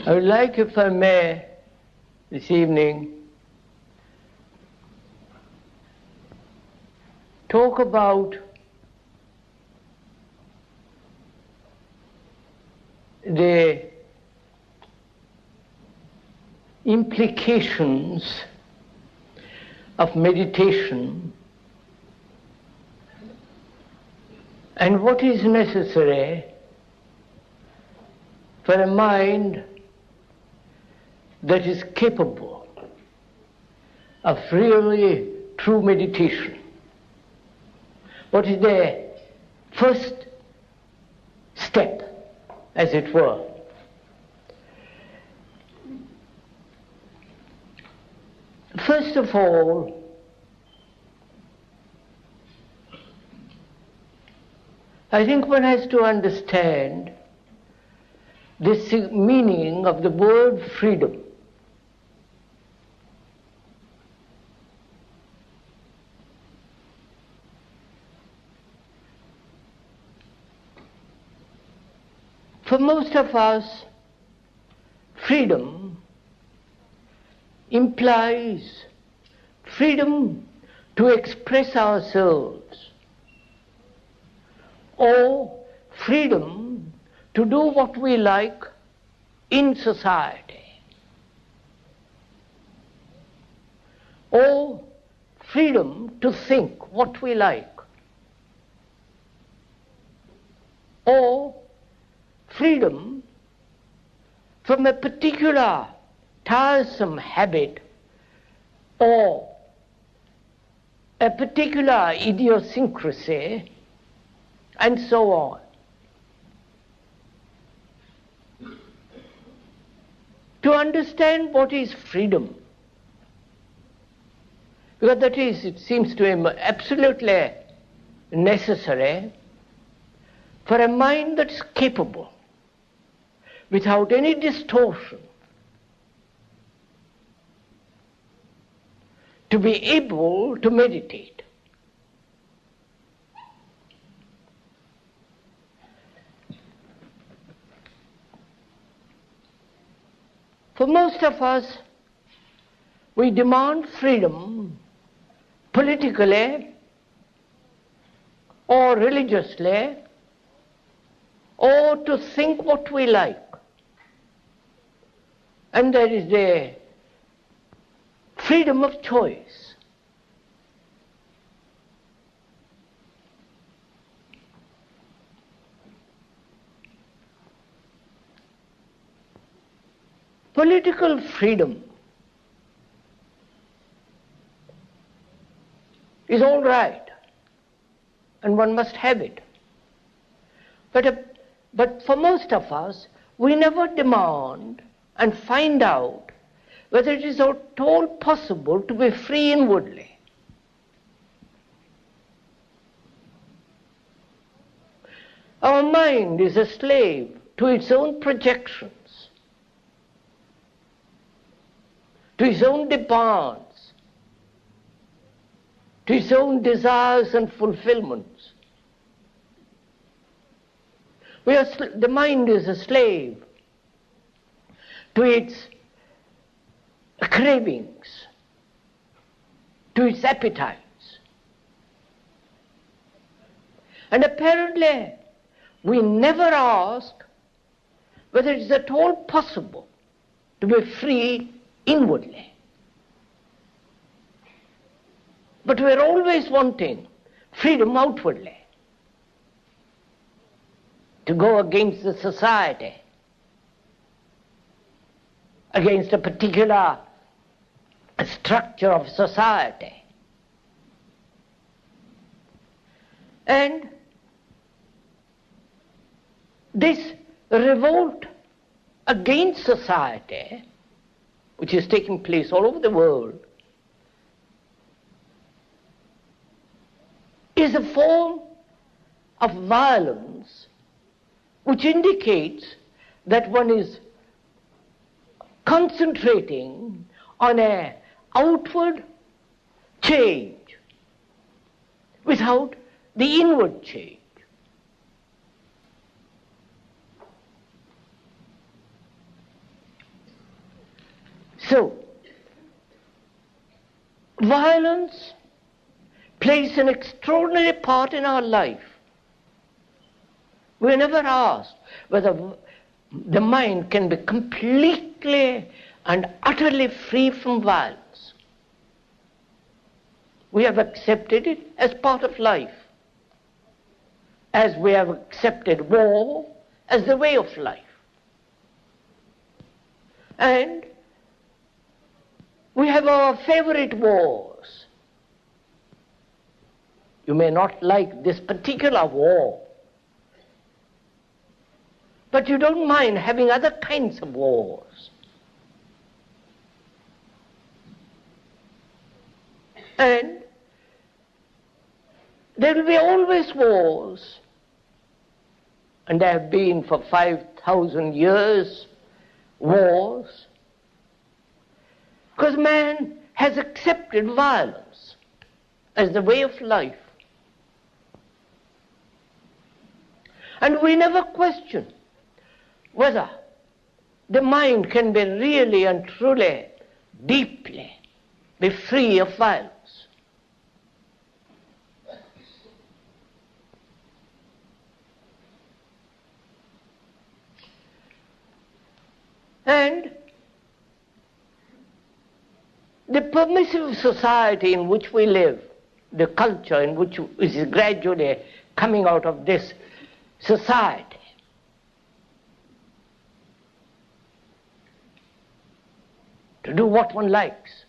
I would like, if I may, this evening, talk about the implications of meditation and what is necessary for a mind that is capable of really true meditation. What is the first step, as it were? First of all, I think one has to understand the meaning of the word freedom. For most of us, freedom implies freedom to express ourselves, or freedom to do what we like in society, or freedom to think what we like, or freedom from a particular tiresome habit or a particular idiosyncrasy, and so on. To understand what is freedom, because that is, it seems to him, absolutely necessary for a mind that's capable, without any distortion, to be able to meditate. For most of us, we demand freedom politically or religiously, or to think what we like. And there is the freedom of choice. Political freedom is all right, and one must have it. But for most of us, we never demand and find out whether it is at all possible to be free inwardly. Our mind is a slave to its own projections, to its own demands, to its own desires and fulfillments. The mind is a slave to its cravings, to its appetites. And apparently, we never ask whether it is at all possible to be free inwardly. But we are always wanting freedom outwardly, to go against the society, against a particular structure of society. And this revolt against society, which is taking place all over the world, is a form of violence which indicates that one is concentrating on an outward change without the inward change. So, violence plays an extraordinary part in our life. We never asked whether the mind can be completely and utterly free from violence. We have accepted it as part of life, as we have accepted war as the way of life. And we have our favorite wars. You may not like this particular war, but you don't mind having other kinds of wars. And there will be always wars, and there have been for 5,000 years wars, because man has accepted violence as the way of life. And we never question whether the mind can be really and truly, deeply be free of violence. And the permissive society in which we live, the culture in which is gradually coming out of this society, to do what one likes,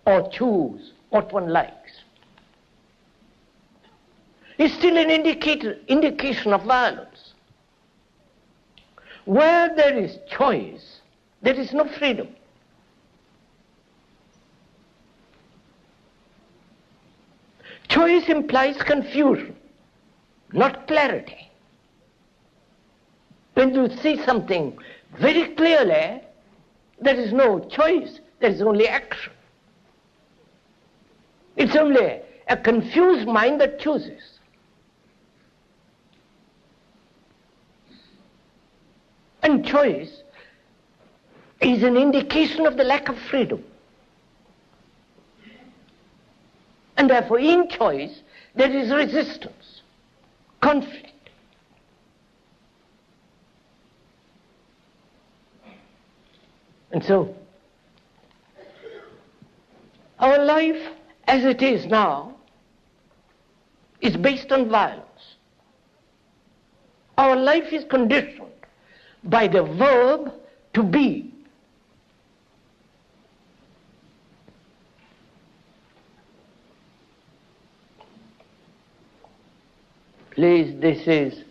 or choose what one likes, is still an indication of violence. Where there is choice, there is no freedom. Choice implies confusion, not clarity. When you see something very clearly, there is no choice, there is only action. It's only a confused mind that chooses. And choice is an indication of the lack of freedom. And therefore, in choice, there is resistance, conflict. And so, our life as it is now is based on violence. Our life is conditioned by the verb to be. Please, this is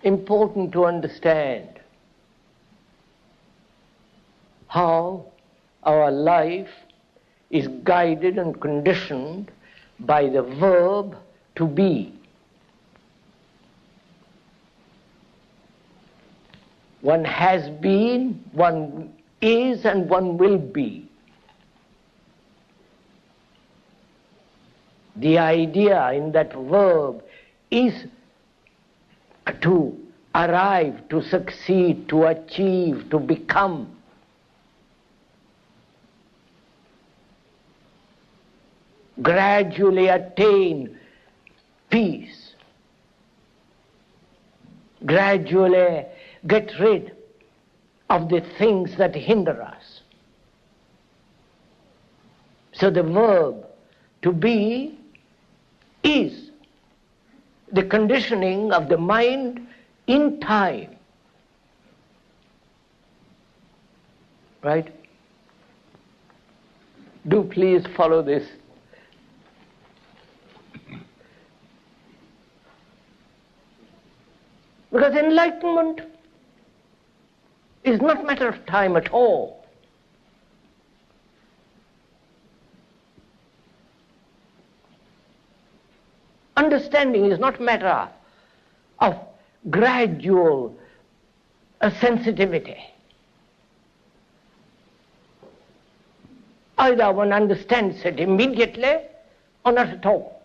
important to understand how our life is guided and conditioned by the verb to be. One has been, one is, and one will be. The idea in that verb is to arrive, to succeed, to achieve, to become. Gradually attain peace. Gradually get rid of the things that hinder us. So the verb to be is the conditioning of the mind in time. Right? Do please follow this. Because enlightenment is not a matter of time at all. Understanding is not a matter of gradual sensitivity. Either one understands it immediately or not at all.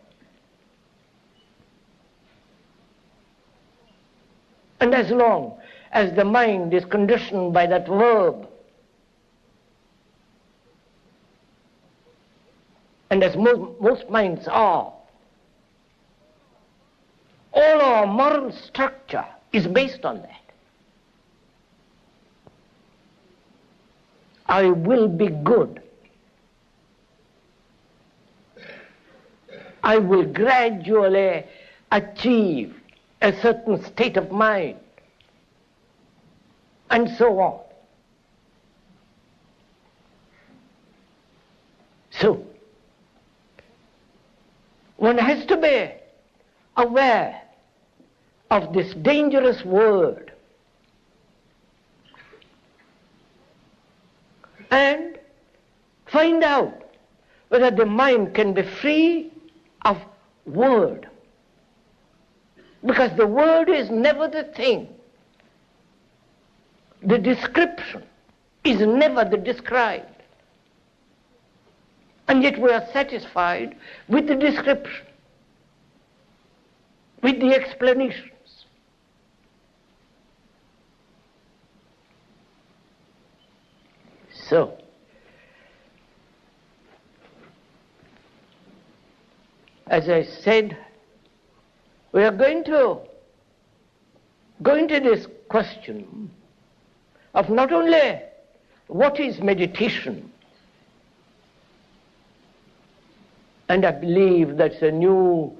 And as long as the mind is conditioned by that verb and as most minds are, all our moral structure is based on that. I will be good. I will gradually achieve a certain state of mind, and so on. So, one has to be aware of this dangerous word and find out whether the mind can be free of word. Because the word is never the thing. The description is never the described. And yet we are satisfied with the description, with the explanations. So, as I said, we are going to go into this question of not only what is meditation, and I believe that's a new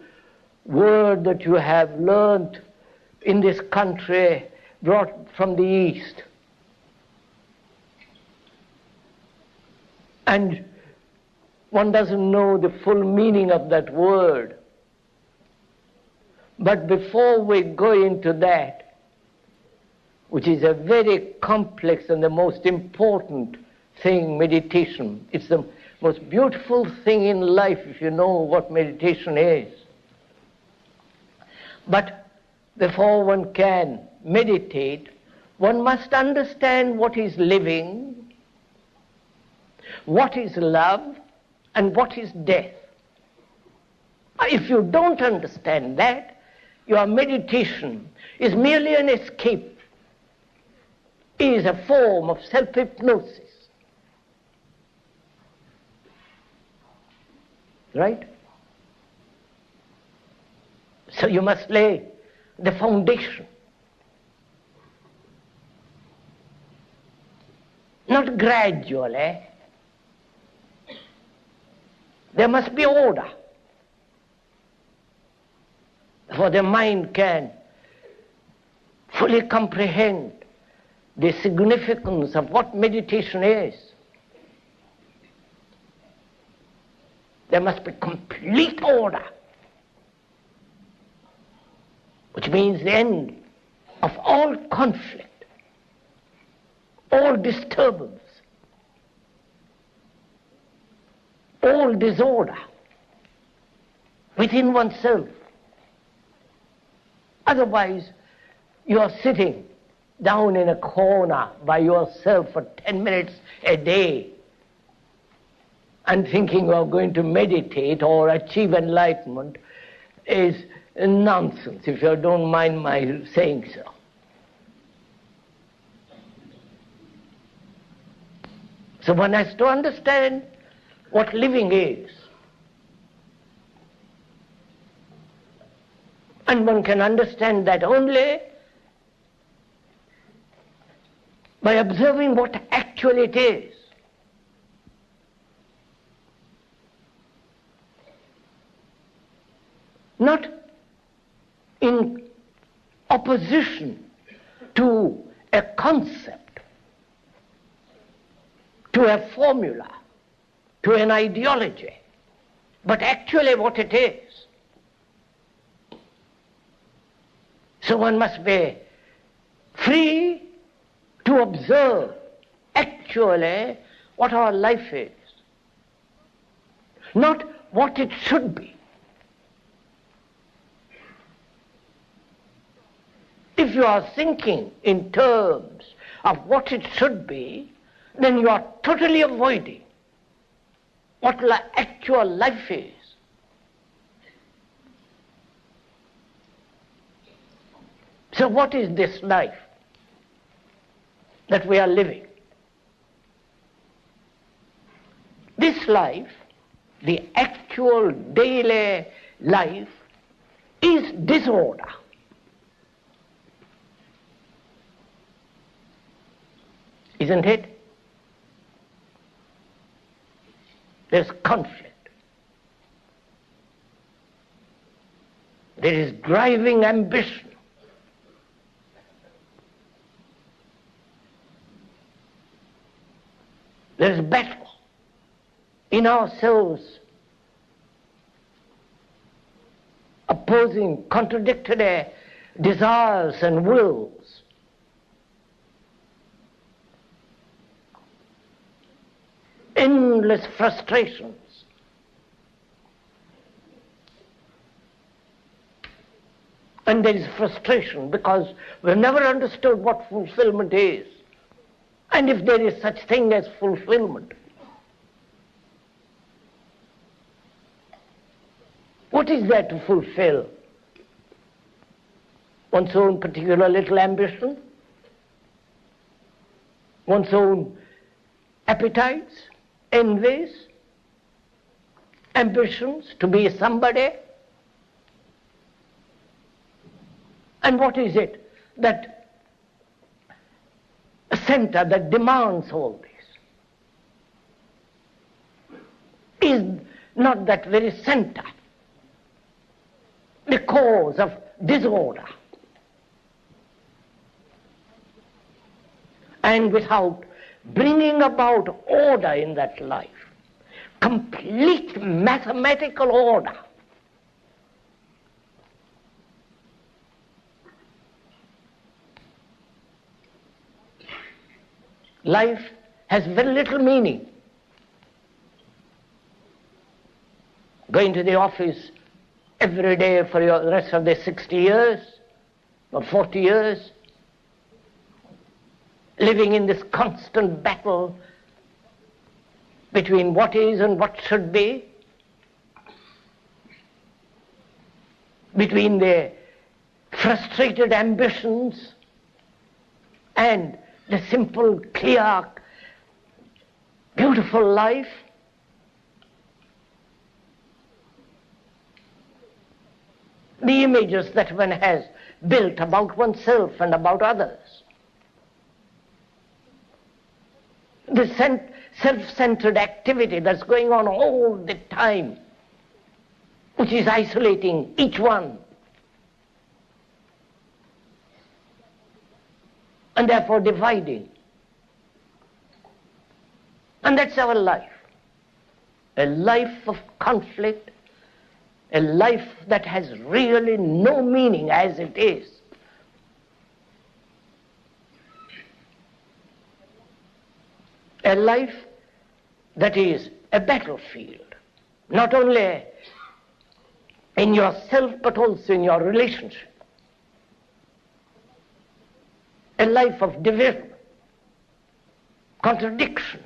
word that you have learnt in this country, brought from the East. And one doesn't know the full meaning of that word. But before we go into that, which is a very complex and the most important thing, meditation, it's the most beautiful thing in life if you know what meditation is. But before one can meditate, one must understand what is living, what is love, and what is death. If you don't understand that, your meditation is merely an escape, is a form of self-hypnosis. Right? So you must lay the foundation. Not gradually. There must be order. For the mind can fully comprehend the significance of what meditation is. There must be complete order, which means the end of all conflict, all disturbance, all disorder within oneself. Otherwise, you are sitting down in a corner by yourself for 10 minutes a day and thinking you are going to meditate or achieve enlightenment is nonsense, if you don't mind my saying so. So one has to understand what living is. And one can understand that only by observing what actually it is. Not in opposition to a concept, to a formula, to an ideology, but actually what it is. So one must be free to observe actually what our life is, not what it should be. If you are thinking in terms of what it should be, then you are totally avoiding what actual life is. So what is this life that we are living? This life the actual daily life is disorder. Isn't it? There's conflict. There is driving ambition. There is battle in ourselves, opposing, contradictory desires and wills. Endless frustrations. And there is frustration because we've never understood what fulfillment is. And if there is such thing as fulfillment, what is there to fulfill? One's own particular little ambition? One's own appetites? Envies? Ambitions to be somebody? And what is it that a center that demands all this? Is not that very center the cause of disorder? And without bringing about order in that life, complete mathematical order, life has very little meaning. Going to the office every day for the rest of the 60 years or 40 years, living in this constant battle between what is and what should be, between the frustrated ambitions and the simple, clear, beautiful life. The images that one has built about oneself and about others. The self-centered activity that's going on all the time, which is isolating each one, and therefore dividing. And that's our life. A life of conflict, a life that has really no meaning as it is. A life that is a battlefield, not only in yourself but also in your relationship. A life of division, contradiction,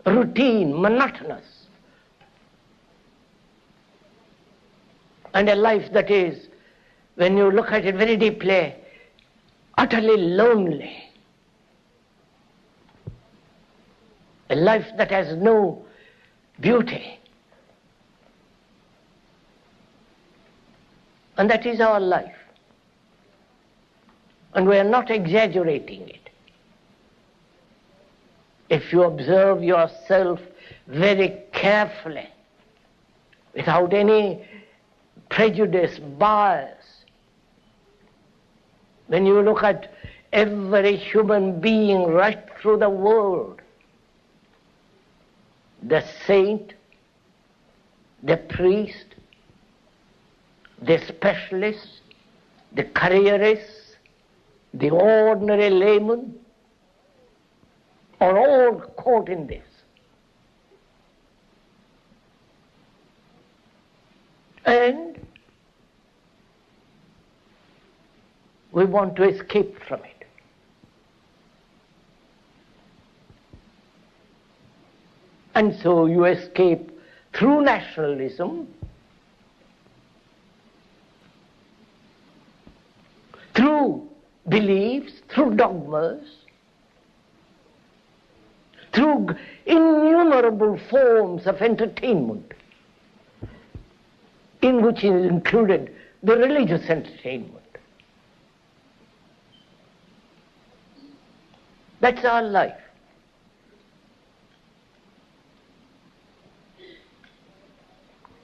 routine, monotonous. And a life that is, when you look at it very deeply, utterly lonely. A life that has no beauty. And that is our life. And we are not exaggerating it. If you observe yourself very carefully, without any prejudice, bias, when you look at every human being right through the world, the saint, the priest, the specialist, the careerist, the ordinary layman, are all caught in this. And we want to escape from it. And so you escape through nationalism, through beliefs, through dogmas, through innumerable forms of entertainment, in which is included the religious entertainment. That's our life.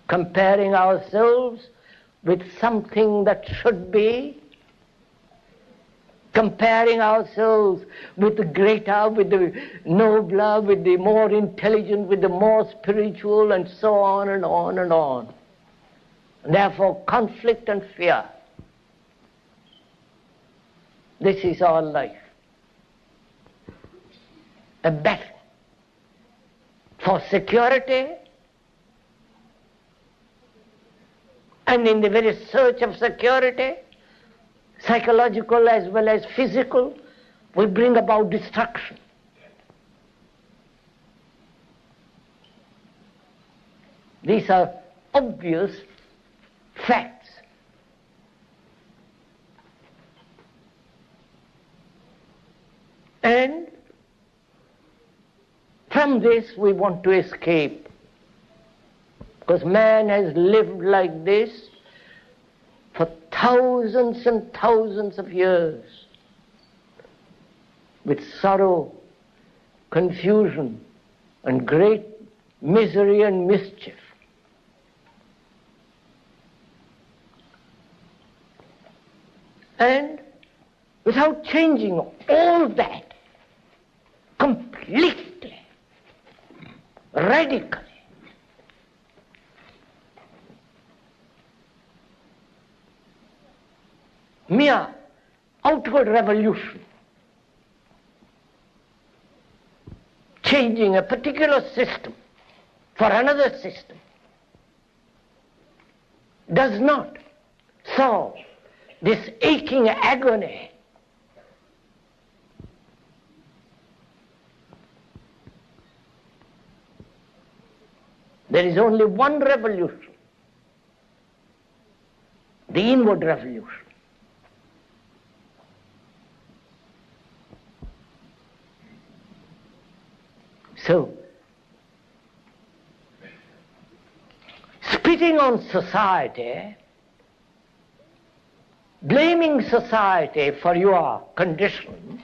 Comparing ourselves with something that should be, comparing ourselves with the greater, with the nobler, with the more intelligent, with the more spiritual, and so on and on and on. Therefore, conflict and fear. This is our life. A battle for security, and in the very search of security, psychological as well as physical, will bring about destruction. These are obvious facts. And from this we want to escape, because man has lived like this for thousands and thousands of years, with sorrow, confusion, and great misery and mischief. And without changing all that completely, radically, mere outward revolution, changing a particular system for another system, does not solve this aching agony. There is only one revolution, the inward revolution. So, spitting on society, blaming society for your condition,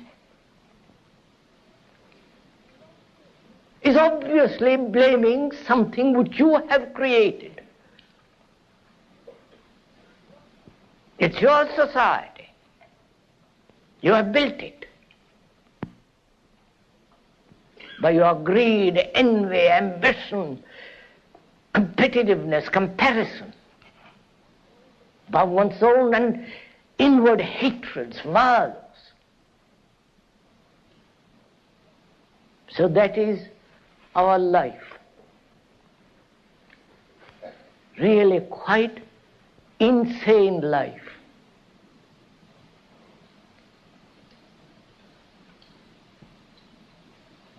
is obviously blaming something which you have created. It's your society. You have built it. By your greed, envy, ambition, competitiveness, comparison, by one's own and inward hatreds, violence. So that is our life. Really quite insane life.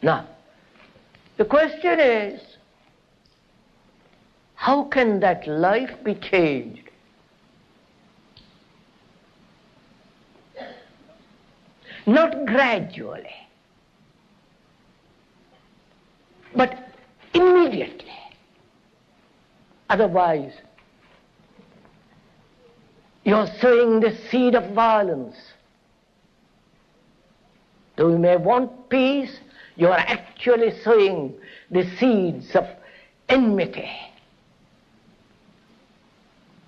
Now, the question is, how can that life be changed? Not gradually, but immediately. Otherwise, you're sowing the seed of violence. Though you may want peace, you are actually sowing the seeds of enmity,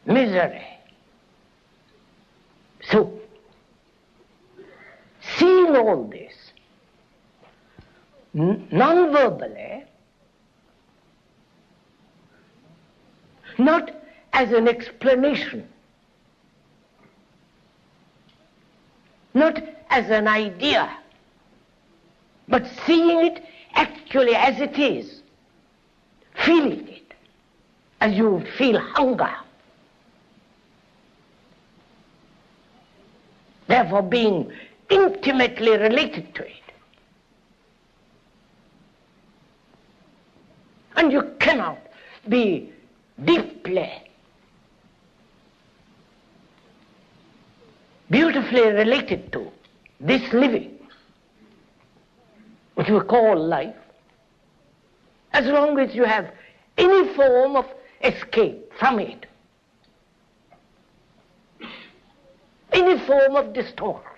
misery. So, seeing all this, non-verbally, not as an explanation, not as an idea, but seeing it actually as it is, feeling it as you would feel hunger. Therefore being intimately related to it. And you cannot be deeply, beautifully related to this living, which we call life, as long as you have any form of escape from it, any form of distortion.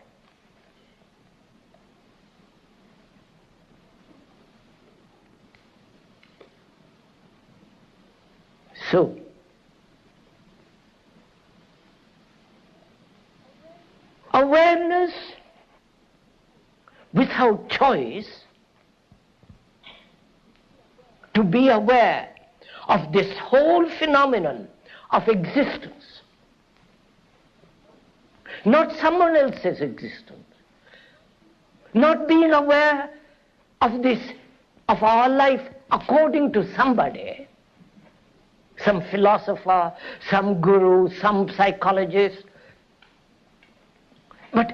So, awareness without choice, to be aware of this whole phenomenon of existence, not someone else's existence, not being aware of this, of our life according to somebody, some philosopher, some guru, some psychologist, but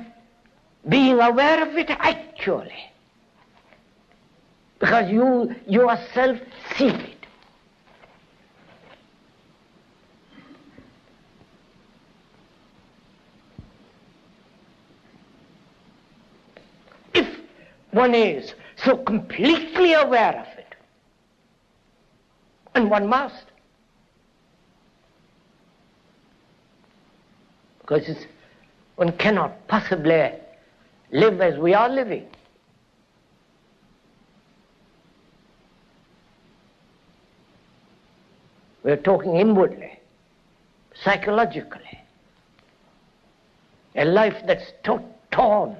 being aware of it actually, because you yourself see it. If one is so completely aware of it, and one must, because one cannot possibly live as we are living. We are talking inwardly, psychologically. A life that's torn.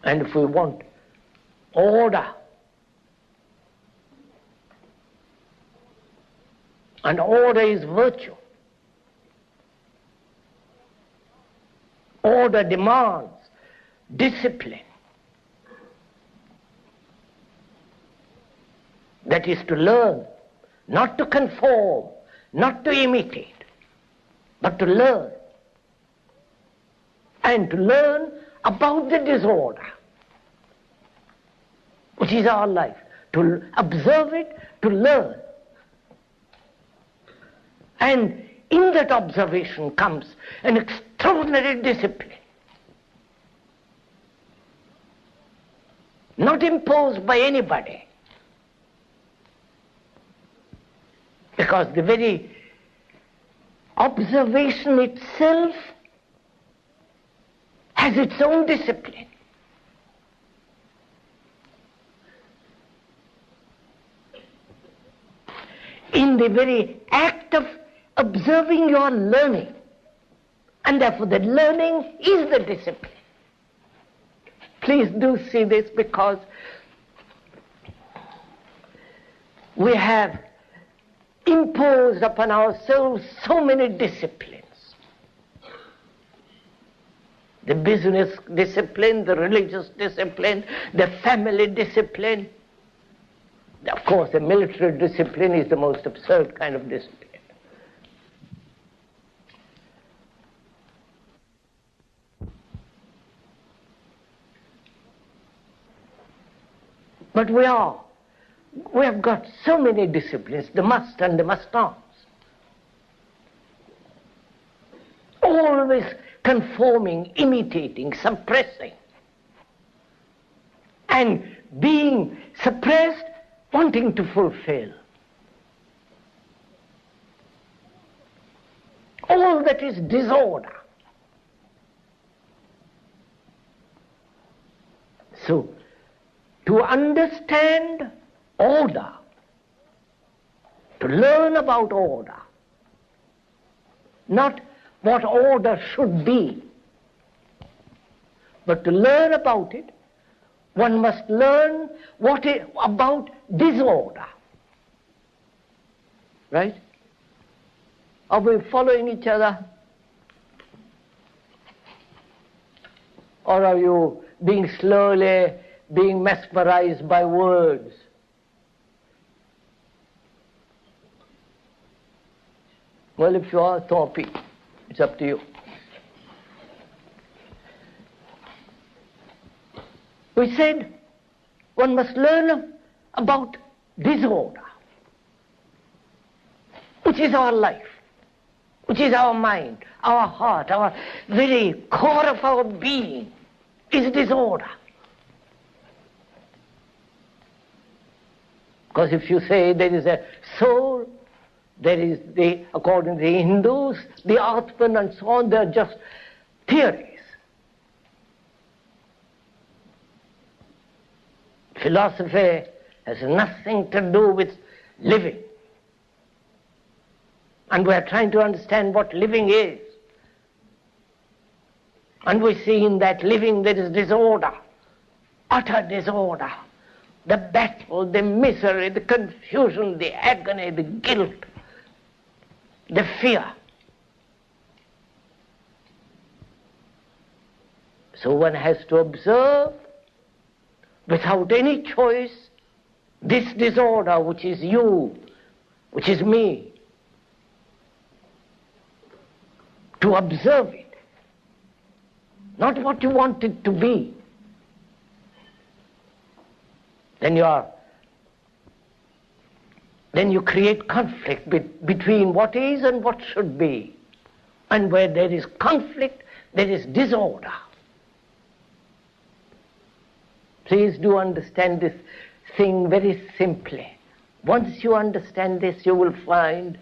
And if we want order, and order is virtue, order demands discipline. That is to learn, not to conform, not to imitate, but to learn. And to learn about the disorder, which is our life. To observe it, to learn. And in that observation comes an extraordinary discipline, not imposed by anybody, because the very observation itself has its own discipline. In the very act of observing, you are learning, and therefore the learning is the discipline. Please do see this, because we have imposed upon ourselves so many disciplines. The business discipline, the religious discipline, the family discipline. Of course, the military discipline is the most absurd kind of discipline. But we have got so many disciplines, the must and the must-nots. Always conforming, imitating, suppressing. And being suppressed, wanting to fulfill. All that is disorder. So, to understand order, to learn about order, not what order should be, but to learn about it, one must learn about disorder. Right? Are we following each other? Or are you being mesmerized by words? Well, if you are, Thorpe, it's up to you. We said one must learn about disorder, which is our life, which is our mind, our heart, our very core of our being. is disorder. Because if you say there is a soul, there is according to the Hindus, the Atman and so on, they are just theories. Philosophy has nothing to do with living. And we are trying to understand what living is. And we see in that living there is disorder, utter disorder. The battle, the misery, the confusion, the agony, the guilt, the fear. So one has to observe without any choice this disorder which is you, which is me. To observe it, not what you want it to be. Then you create conflict between what is and what should be. And where there is conflict, there is disorder. Please do understand this thing very simply. Once you understand this, you will find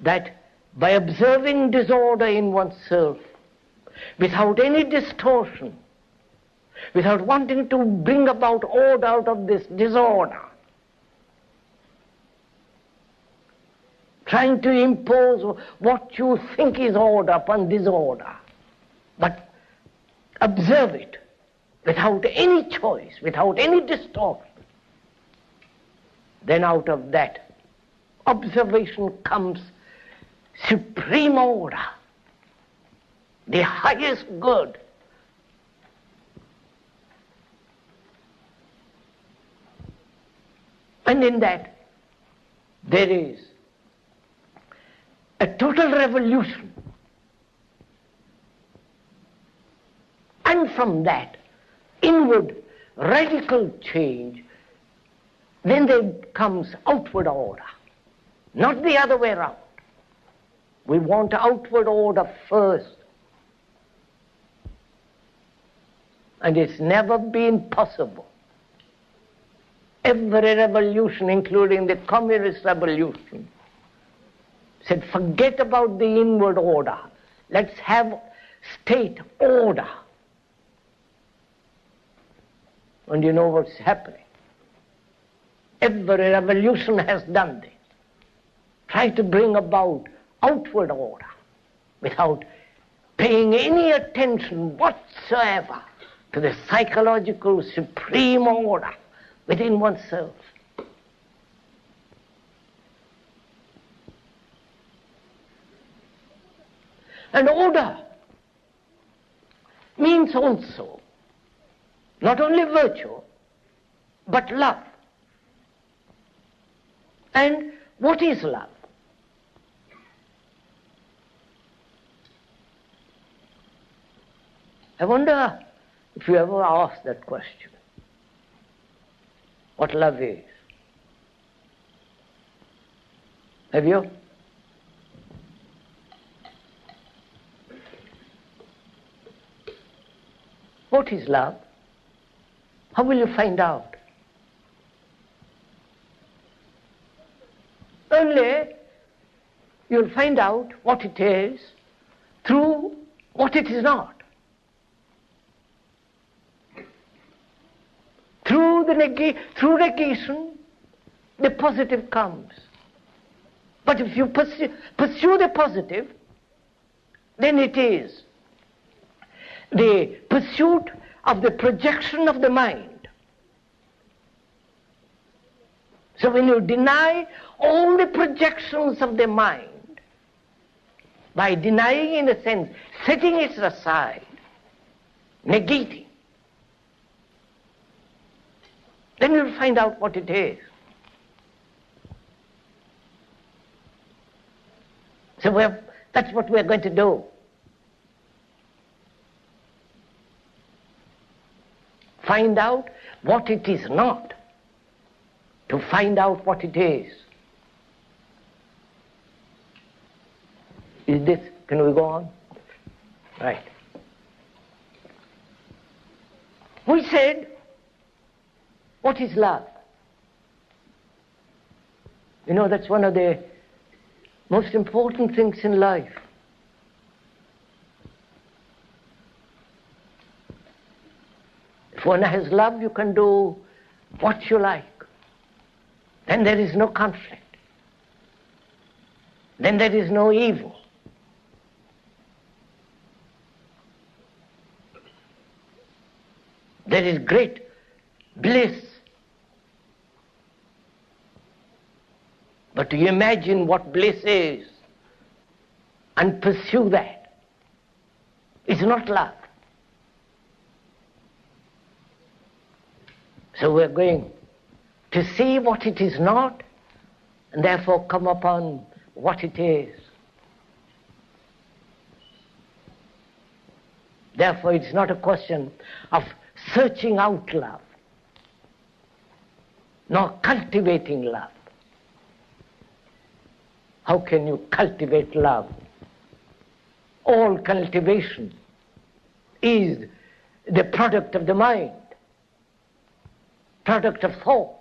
that by observing disorder in oneself, without any distortion, without wanting to bring about order out of this disorder, trying to impose what you think is order upon disorder, but observe it without any choice, without any distortion, then out of that observation comes supreme order, the highest good. And in that there is a total revolution. And from that inward radical change, then there comes outward order, not the other way around. We want outward order first. And it's never been possible. Every revolution, including the communist revolution, said forget about the inward order. Let's have state order. And you know what's happening. Every revolution has done this. Try to bring about outward order without paying any attention whatsoever to the psychological supreme order within oneself. And order means also not only virtue, but love. And what is love? I wonder if you ever asked that question, what love is. Have you? What is love? How will you find out? Only you'll find out what it is through what it is not. Through negation, the positive comes. But if you pursue the positive, then it is the pursuit of the projection of the mind. So when you deny all the projections of the mind, by denying, in a sense, setting it aside, negating, then you'll find out what it is. So that's what we're going to do. Find out what it is not, to find out what it is. Is this, can we go on? Right. We said, what is love? You know, that's one of the most important things in life. If one has love, you can do what you like. Then there is no conflict. Then there is no evil. There is great bliss. But to imagine what bliss is and pursue that is not love. So we're going to see what it is not and therefore come upon what it is. Therefore it's not a question of searching out love, nor cultivating love. How can you cultivate love? All cultivation is the product of the mind, product of thought.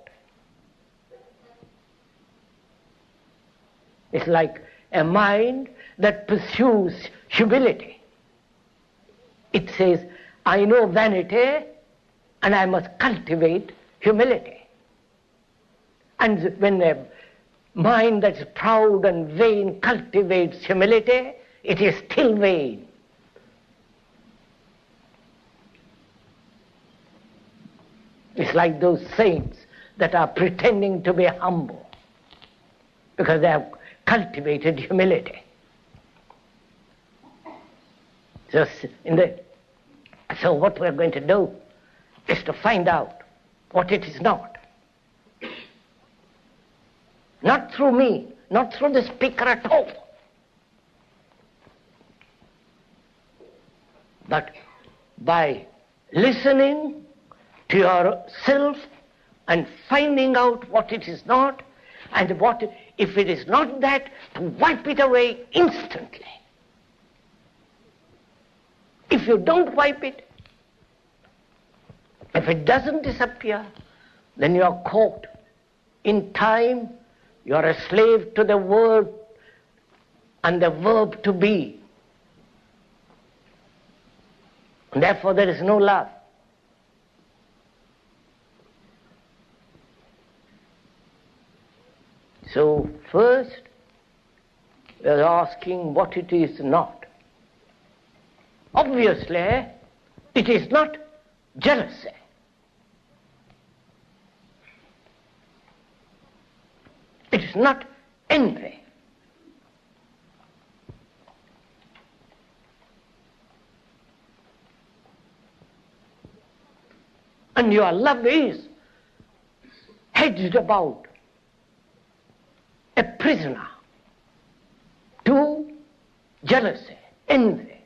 It's like a mind that pursues humility. It says, I know vanity and I must cultivate humility. And when a mind that's proud and vain cultivates humility, it is still vain. It's like those saints that are pretending to be humble because they have cultivated humility. So what we're going to do is to find out what it is not. Not through me, not through the speaker at all, but by listening to yourself and finding out what it is not, and what, if it is not that, to wipe it away instantly. If you don't wipe it, if it doesn't disappear, then you are caught in time. You are a slave to the word and the verb to be. And therefore there is no love. So first we are asking what it is not. Obviously it is not jealousy. It is not envy. And your love is hedged about, a prisoner to jealousy, envy.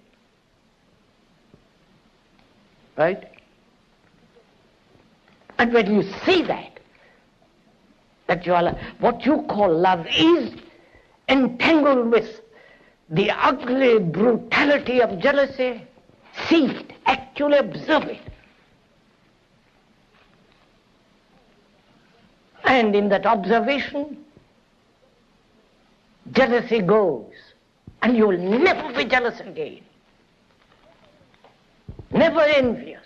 Right? And when you see that what you call love is entangled with the ugly brutality of jealousy, see it, actually observe it. And in that observation, jealousy goes, and you will never be jealous again, never envious.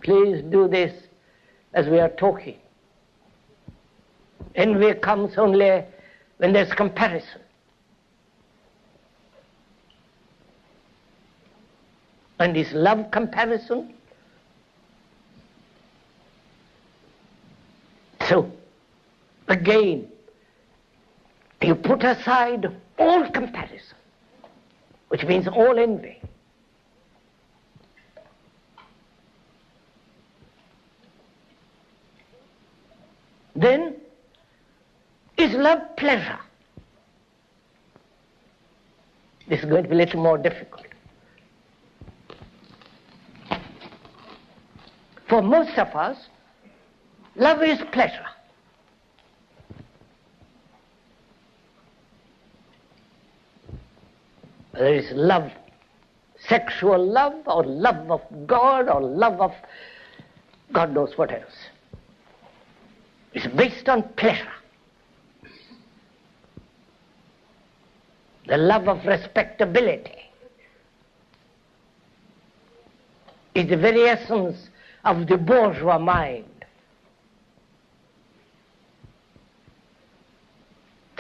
Please do this as we are talking. Envy comes only when there's comparison. And is love comparison? So, again, you put aside all comparison, which means all envy. Then, is love pleasure? This is going to be a little more difficult. For most of us, love is pleasure. There is love, sexual love, or love of God, or love of God knows what else. It's based on pleasure. The love of respectability is the very essence of the bourgeois mind.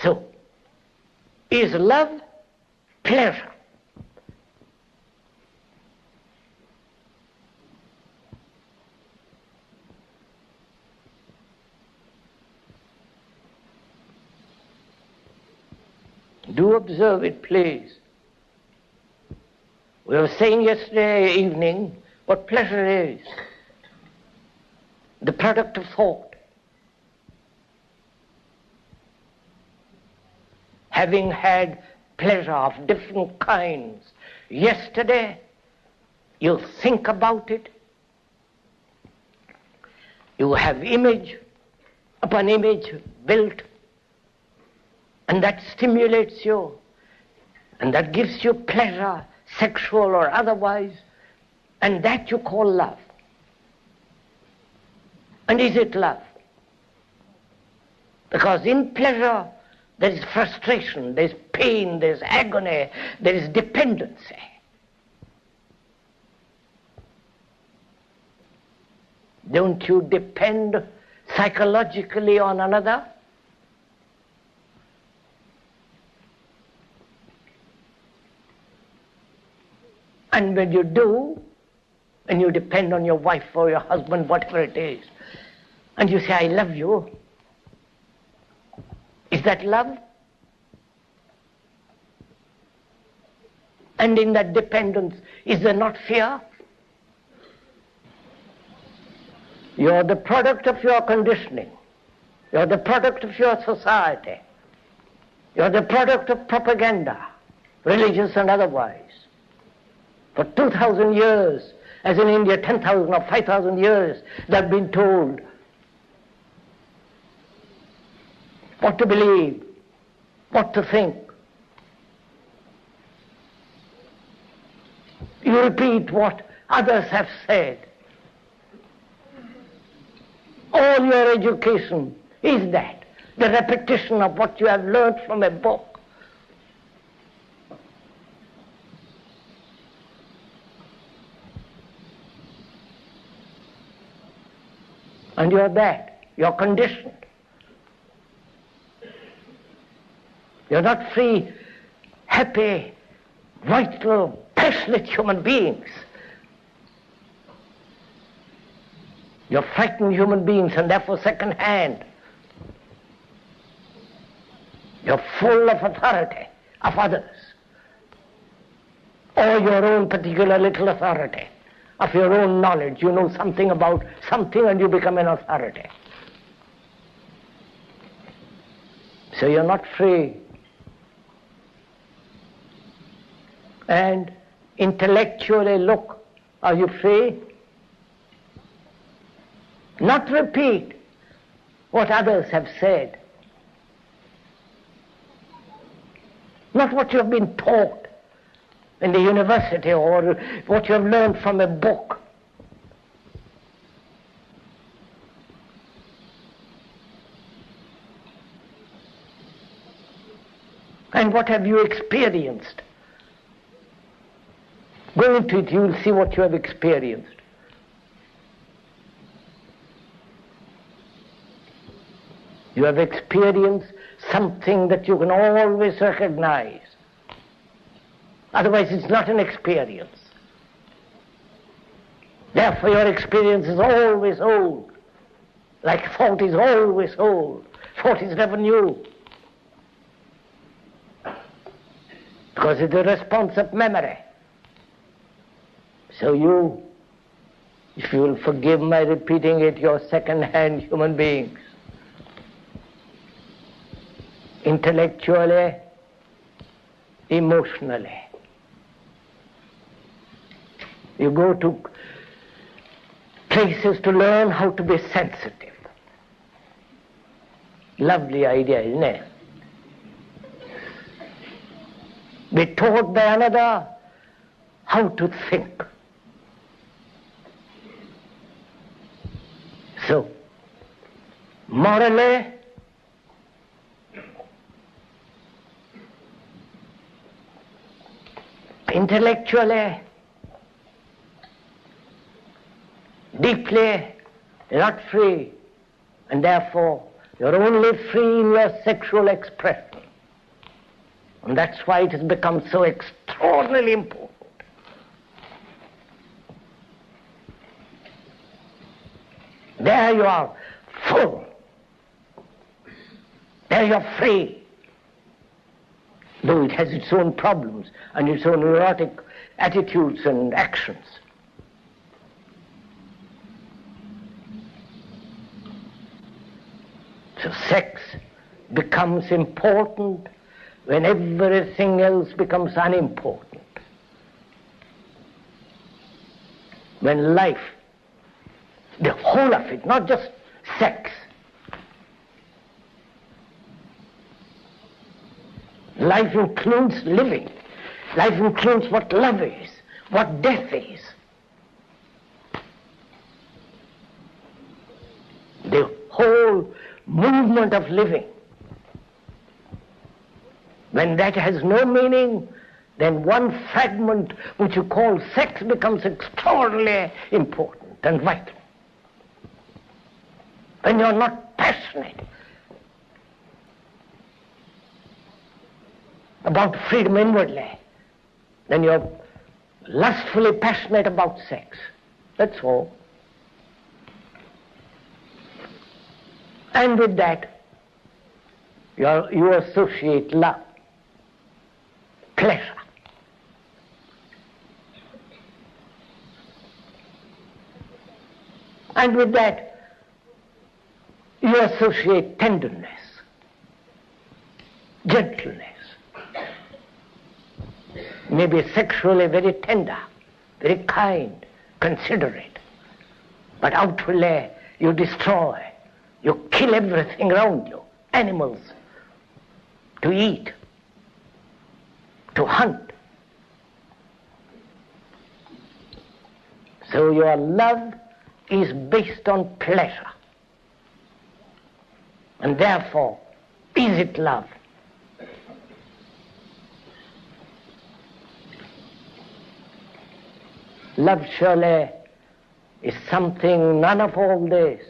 So, is love pleasure? Do observe it, please. We were saying yesterday evening what pleasure is. The product of thought. Having had pleasure of different kinds yesterday, you think about it. You have image upon image built, and that stimulates you, and that gives you pleasure, sexual or otherwise, and that you call love. And is it love? Because in pleasure there is frustration, there is pain, there is agony, there is dependency. Don't you depend psychologically on another? And when you do, and you depend on your wife or your husband, whatever it is, and you say, I love you, is that love? And in that dependence, is there not fear? You are the product of your conditioning. You are the product of your society. You are the product of propaganda, religious and otherwise. For 2,000 years, as in India 10,000 or 5,000 years, they have been told what to believe, what to think. You repeat what others have said. All your education is that, the repetition of what you have learned from a book. And you're that, you're conditioned. You're not free, happy, vital, passionate human beings. You're frightened human beings and therefore second-hand. You're full of authority of others, or your own particular little authority, of your own knowledge. You know something about something and you become an authority. So you're not free. And intellectually look, are you free? Not repeat what others have said. Not what you have been taught in the university or what you have learned from a book. And what have you experienced? Go into it, you will see what you have experienced. You have experienced something that you can always recognize. Otherwise it's not an experience. Therefore your experience is always old. Like thought is always old. Thought is never new. Because it's a response of memory. So you, if you will forgive my repeating it, you're second-hand human beings. Intellectually, emotionally. You go to places to learn how to be sensitive. Lovely idea, isn't it? be taught by another how to think. So, morally, intellectually, deeply, you're not free, and therefore you're only free in your sexual expression. And that's why it has become so extraordinarily important. There you are full. There you're free. Though it has its own problems and its own neurotic attitudes and actions. So sex becomes important when everything else becomes unimportant. When life, the whole of it, not just sex. Life includes living. Life includes what love is, what death is. The whole movement of living. When that has no meaning, then one fragment which you call sex becomes extraordinarily important and vital. When you're not passionate about freedom inwardly, then you're lustfully passionate about sex. That's all. And with that, you associate love, pleasure. And with that, you associate tenderness, gentleness. Maybe sexually very tender, very kind, considerate. But outwardly you destroy, you kill everything around you, animals, to eat, to hunt. So your love is based on pleasure. And therefore, is it love? Love surely is something, none of all this.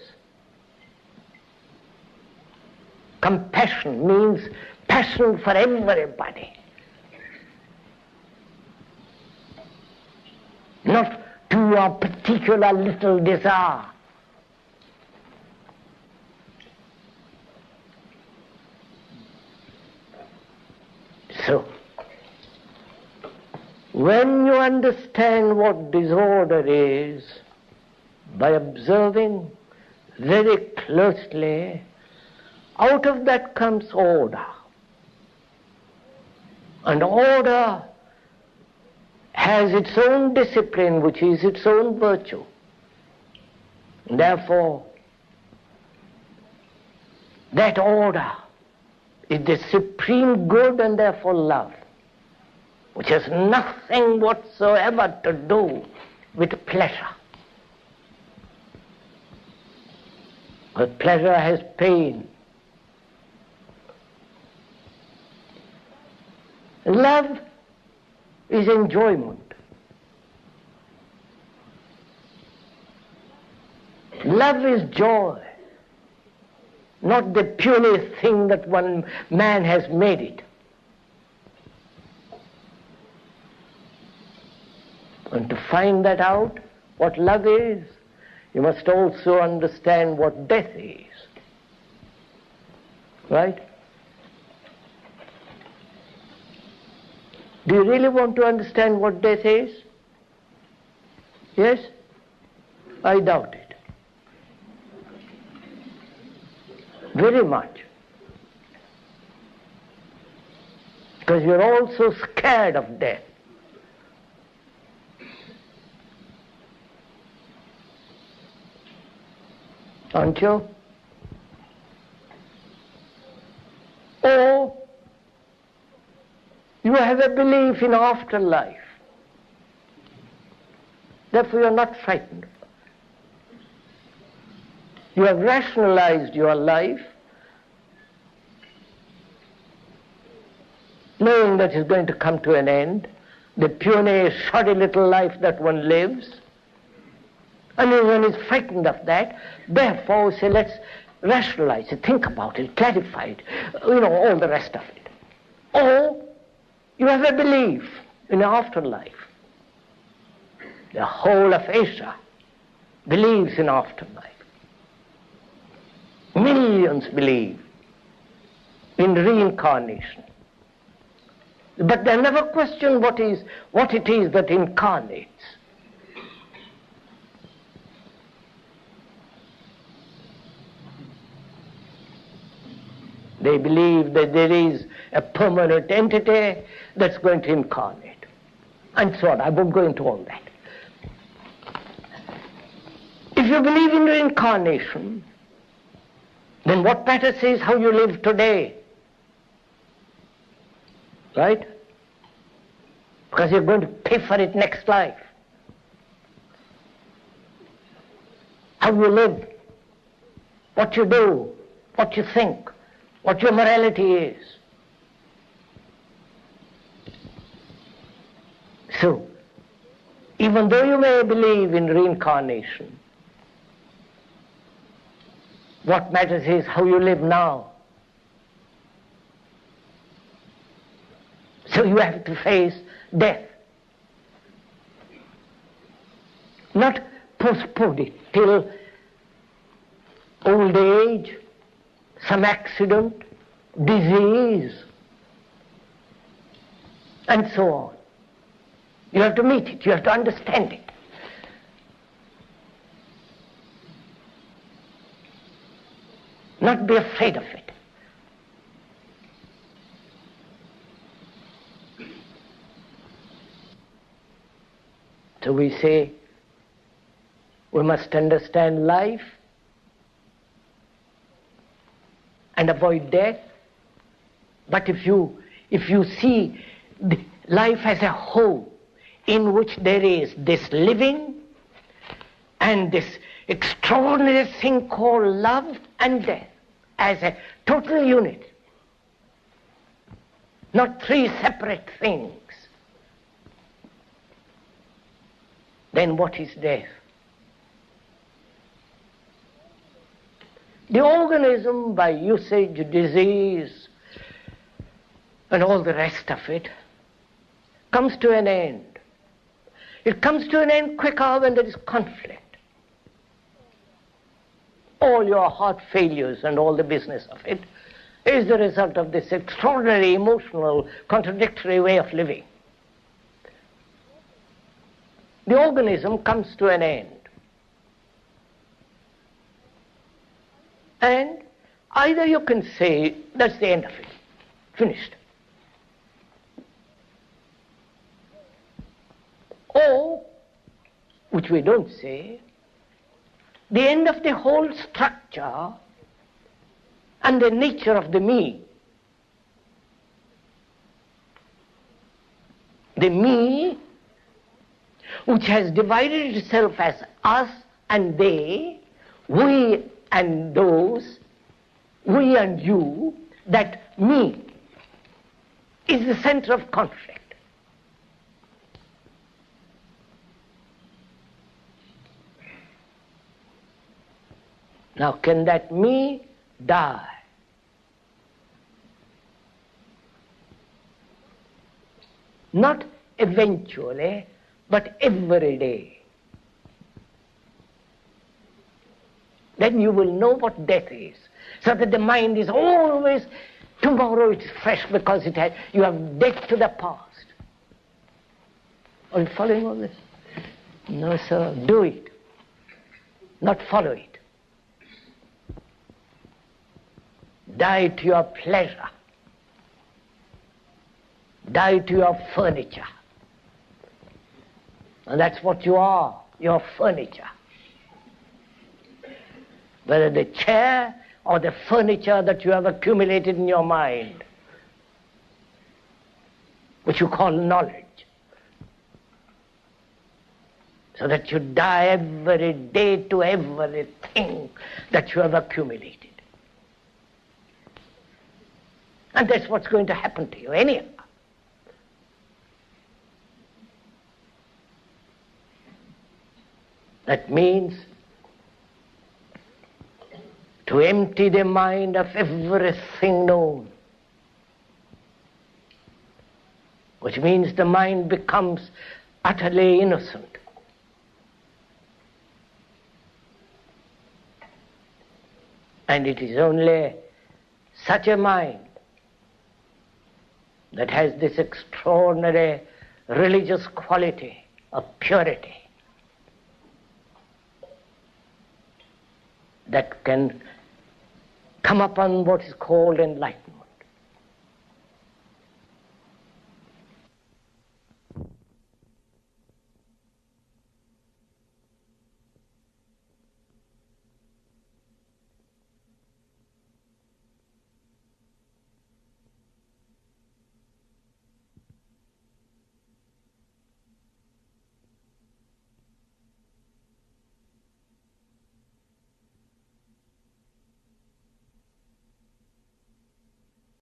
Compassion means passion for everybody. Not to your particular little desire. So, when you understand what disorder is, by observing very closely, out of that comes order. And order has its own discipline, which is its own virtue. And therefore, that order is the supreme good and therefore love, which has nothing whatsoever to do with pleasure. But pleasure has pain. Love is enjoyment. Love is joy. Not the puny thing that one man has made it. And to find that out, what love is, you must also understand what death is. Right? Do you really want to understand what death is? Yes? I doubt it. Very much. Because you're all so scared of death. Aren't you? Or you have have a belief in afterlife. Therefore you are not frightened. You have rationalized your life, knowing that it's going to come to an end, the puny, shoddy little life that one lives, and one is frightened of that. Therefore, say, let's rationalize it, think about it, clarify it, all the rest of it. Or you have a belief in afterlife. The whole of Asia believes in afterlife. Millions believe in reincarnation. But they never question what it is that incarnates. They believe that there is a permanent entity that's going to incarnate, and so on. I won't go into all that. If you believe in reincarnation, then what matters is how you live today. Right? Because you're going to pay for it next life. How you live, what you do, what you think, what your morality is. So, even though you may believe in reincarnation, what matters is how you live now. So you have to face death. Not postpone it till old age, some accident, disease, and so on. You have to meet it, you have to understand it. Not be afraid of it. So we say we must understand life and avoid death. But if you see life as a whole, in which there is this living and this extraordinary thing called love and death as a total unit, not three separate things, then what is death? The organism, by usage, disease, and all the rest of it, comes to an end. It comes to an end quicker when there is conflict. All your heart failures and all the business of it is the result of this extraordinary, emotional, contradictory way of living. The organism comes to an end. And either you can say, that's the end of it, finished. Or, which we don't say, the end of the whole structure and the nature of the me. The me, which has divided itself as us and they, we and those, we and you, that me is the center of conflict. Now, can that me die? Not eventually, but every day. Then you will know what death is. So that the mind is always, tomorrow it's fresh because you have death to the past. Are you following all this? No, sir, do it, not follow it. Die to your pleasure. Die to your furniture. And that's what you are, your furniture. Whether the chair or the furniture that you have accumulated in your mind. which you call knowledge, so that you die every day to everything that you have accumulated. And that's what's going to happen to you anyhow. That means to empty the mind of everything known, which means the mind becomes utterly innocent. And it is only such a mind that has this extraordinary religious quality of purity that can come upon what is called enlightenment.